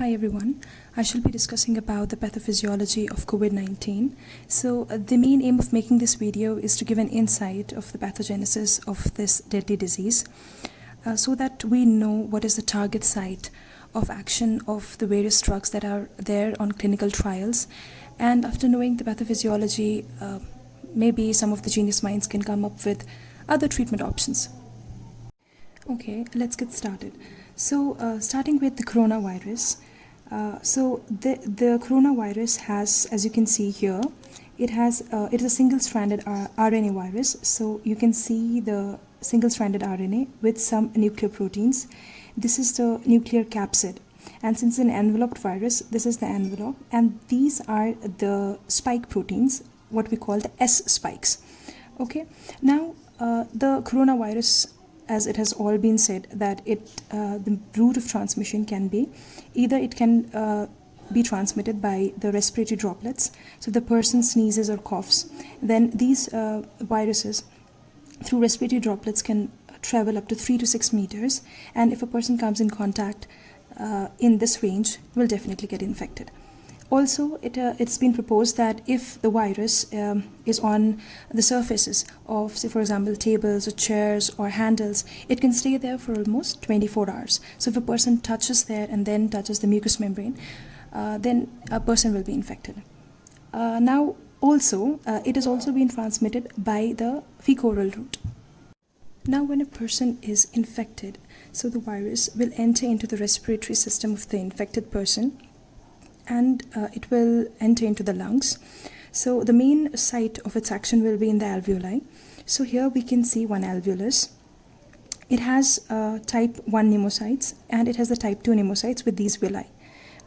Hi everyone, I shall be discussing about the pathophysiology of COVID-19. So the main aim of making this video is to give an insight of the pathogenesis of this deadly disease so that we know what is the target site of action of the various drugs that are there on clinical trials. And after knowing the pathophysiology, maybe some of the genius minds can come up with other treatment options. Okay, let's get started. So starting with the coronavirus. The coronavirus has, as you can see here, it is a single-stranded RNA virus. So you can see the single-stranded RNA with some nucleoproteins. This is the nuclear capsid. And since it's an enveloped virus, this is the envelope. And these are the spike proteins, what we call the S spikes. Okay, now the coronavirus, as it has all been said, that the route of transmission can be either it can be transmitted by the respiratory droplets. So if the person sneezes or coughs, then these viruses through respiratory droplets can travel up to 3 to 6 meters, and if a person comes in contact in this range, will definitely get infected. Also, it's been proposed that if the virus is on the surfaces of, say, for example, tables or chairs or handles, it can stay there for almost 24 hours. So if a person touches there and then touches the mucous membrane, then a person will be infected. Now, also, it has also been transmitted by the fecal-oral route. Now, when a person is infected, so the virus will enter into the respiratory system of the infected person, and it will enter into the lungs. So the main site of its action will be in the alveoli. So here we can see one alveolus. It has type 1 pneumocytes and it has the type 2 pneumocytes with these villi.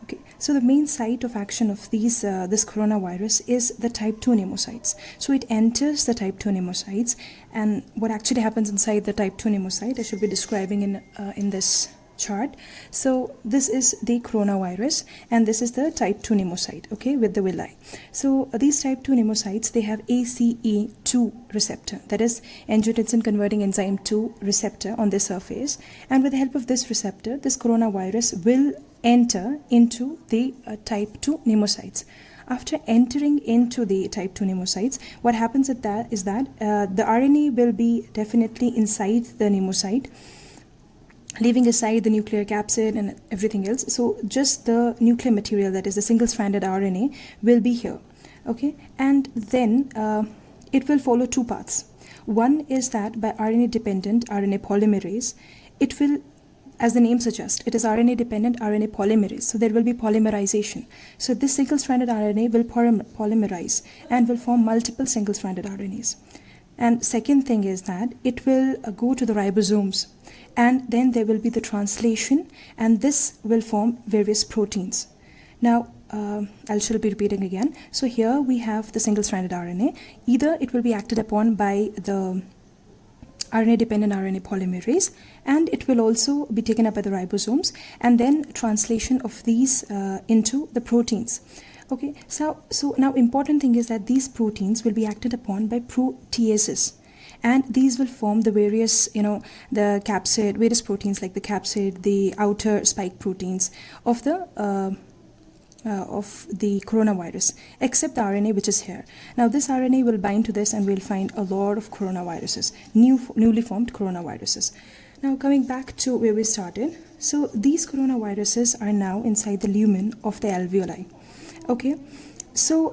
Okay, so the main site of action of this coronavirus is the type 2 pneumocytes. So it enters the type 2 pneumocytes, and what actually happens inside the type 2 pneumocyte I should be describing in this chart. So this is the coronavirus and this is the type 2 pneumocyte, okay, with the villi. So these type 2 pneumocytes, they have ACE2 receptor, that is angiotensin converting enzyme 2 receptor on their surface, and with the help of this receptor, this coronavirus will enter into the type 2 pneumocytes. After entering into the type 2 pneumocytes, what happens at that is that the RNA will be definitely inside the pneumocyte, leaving aside the nuclear capsid and everything else. So just the nuclear material, that is the single-stranded RNA, will be here. Okay, and then it will follow two paths. One is that by RNA-dependent RNA polymerase, it will, as the name suggests, it is RNA-dependent RNA polymerase. So there will be polymerization. So this single-stranded RNA will polymerize and will form multiple single-stranded RNAs. And second thing is that it will go to the ribosomes, and then there will be the translation, and this will form various proteins. Now, I shall be repeating again. So here we have the single-stranded RNA. Either it will be acted upon by the RNA-dependent RNA polymerase, and it will also be taken up by the ribosomes, and then translation of these into the proteins. Okay, so now important thing is that these proteins will be acted upon by proteases, and these will form the various, the capsid, various proteins like the capsid, the outer spike proteins of the coronavirus, except the RNA which is here. Now this RNA will bind to this, and we'll find a lot of coronaviruses, newly formed coronaviruses. Now coming back to where we started, so these coronaviruses are now inside the lumen of the alveoli. Okay, so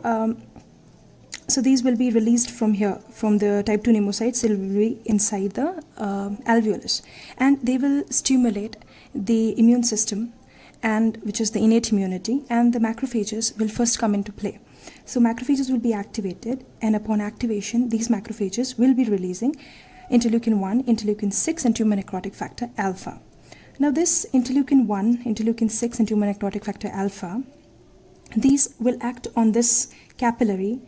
these will be released from here, from the type 2 pneumocytes. They will be inside the alveolus, and they will stimulate the immune system, and which is the innate immunity, and the macrophages will first come into play. So macrophages will be activated, and upon activation, these macrophages will be releasing interleukin 1, interleukin 6, and tumor necrotic factor alpha. Now this interleukin 1, interleukin 6, and tumor necrotic factor alpha, these will act on this capillary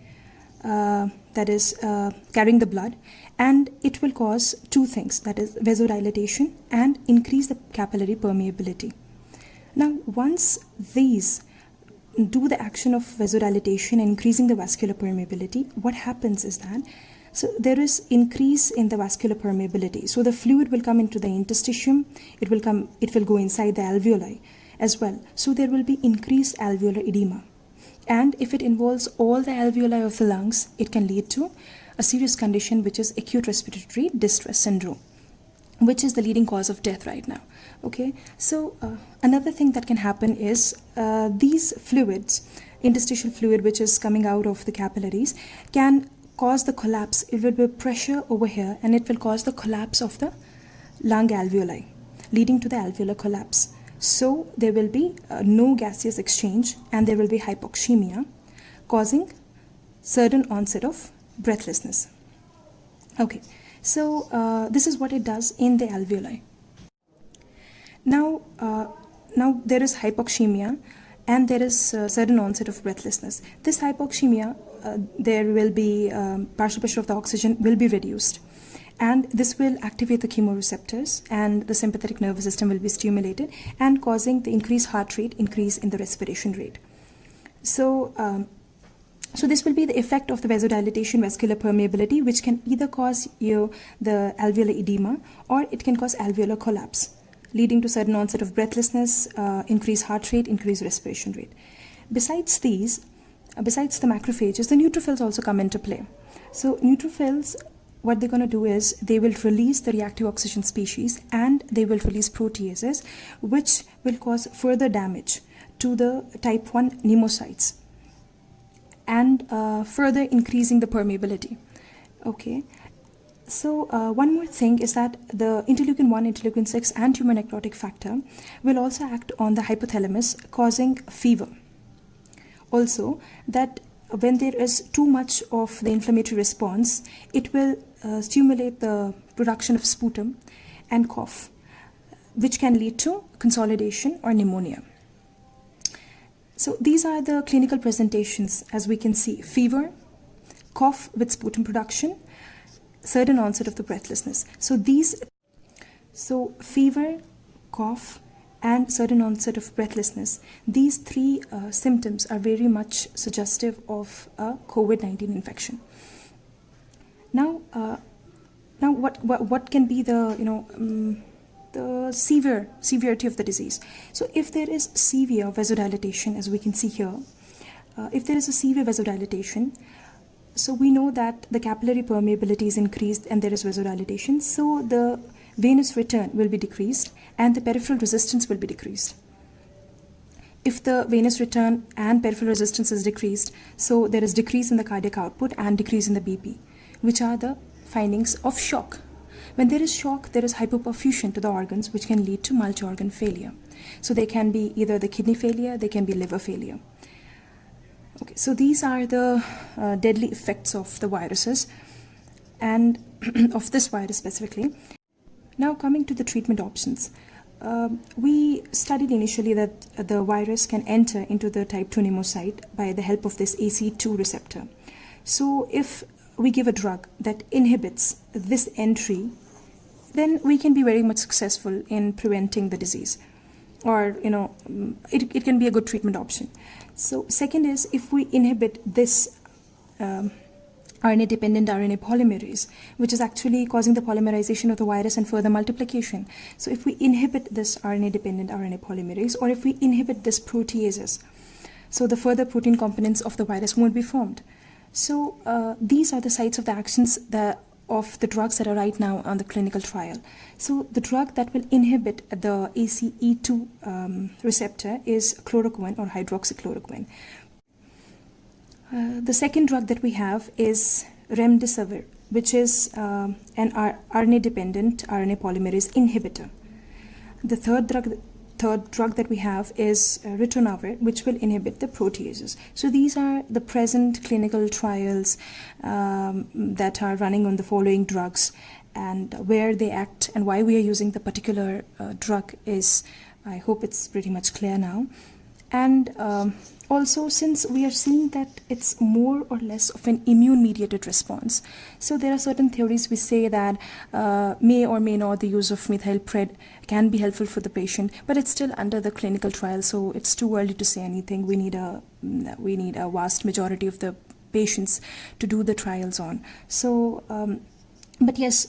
that is carrying the blood, and it will cause two things, that is vasodilatation and increase the capillary permeability. Now once these do the action of vasodilatation and increasing the vascular permeability, what happens is that So there is increase in the vascular permeability. So the fluid will come into the interstitium, it will go inside the alveoli, as well. So there will be increased alveolar edema. And if it involves all the alveoli of the lungs, it can lead to a serious condition, which is acute respiratory distress syndrome, which is the leading cause of death right now. Okay, so another thing that can happen is these fluids, interstitial fluid which is coming out of the capillaries, can cause the collapse. It will be pressure over here, and it will cause the collapse of the lung alveoli, leading to the alveolar collapse. So there will be no gaseous exchange, and there will be hypoxemia, causing sudden onset of breathlessness. Okay, so this is what it does in the alveoli. Now there is hypoxemia, and there is sudden onset of breathlessness. This hypoxemia, there will be partial pressure of the oxygen will be reduced, and this will activate the chemoreceptors, and the sympathetic nervous system will be stimulated, and causing the increased heart rate, increase in the respiration rate. So this will be the effect of the vasodilatation, vascular permeability, which can either cause the alveolar edema, or it can cause alveolar collapse, leading to sudden onset of breathlessness, increased heart rate, increased respiration rate. Besides these, besides the macrophages, the neutrophils also come into play. So neutrophils, what they're going to do is they will release the reactive oxygen species, and they will release proteases, which will cause further damage to the type 1 pneumocytes, and further increasing the permeability. Okay. So one more thing is that the interleukin 1, interleukin 6, and tumor necrotic factor will also act on the hypothalamus, causing fever. Also, that when there is too much of the inflammatory response, it will stimulate the production of sputum and cough, which can lead to consolidation or pneumonia. So these are the clinical presentations, as we can see: fever, cough with sputum production, sudden onset of the breathlessness. So fever, cough, and sudden onset of breathlessness, these three symptoms are very much suggestive of a COVID-19 infection. Now what can be the the severity of the disease? So if there is severe vasodilatation, as we can see here, if there is a severe vasodilatation, so we know that the capillary permeability is increased and there is vasodilatation, so the venous return will be decreased and the peripheral resistance will be decreased. If the venous return and peripheral resistance is decreased, so there is decrease in the cardiac output and decrease in the BP, which are the findings of shock. When there is shock, there is hypoperfusion to the organs, which can lead to multi-organ failure. So they can be either the kidney failure, they can be liver failure. Okay, so these are the deadly effects of the viruses and of this virus specifically. Now coming to the treatment options. We studied initially that the virus can enter into the type 2 pneumocyte by the help of this ACE2 receptor. So if we give a drug that inhibits this entry, then we can be very much successful in preventing the disease, or it can be a good treatment option. So second is, if we inhibit this RNA-dependent RNA polymerase, which is actually causing the polymerization of the virus and further multiplication. So if we inhibit this RNA-dependent RNA polymerase, or if we inhibit this proteases, so the further protein components of the virus won't be formed. So these are the sites of the actions of the drugs that are right now on the clinical trial. So the drug that will inhibit the ACE2 receptor is chloroquine or hydroxychloroquine. The second drug that we have is remdesivir, which is an RNA-dependent RNA polymerase inhibitor. The third drug that we have is ritonavir, which will inhibit the proteases. So these are the present clinical trials that are running on the following drugs, and where they act and why we are using the particular drug is, I hope it's pretty much clear now. And also, since we are seeing that it's more or less of an immune-mediated response, so there are certain theories which say that may or may not the use of methylpred can be helpful for the patient, but it's still under the clinical trial, so it's too early to say anything. We need a vast majority of the patients to do the trials on. So, but yes,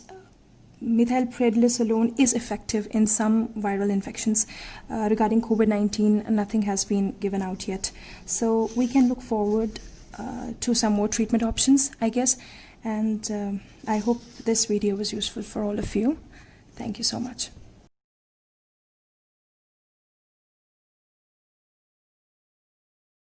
methylprednisolone is effective in some viral infections. Regarding COVID-19, nothing has been given out yet. So we can look forward to some more treatment options, I guess. And I hope this video was useful for all of you. Thank you so much.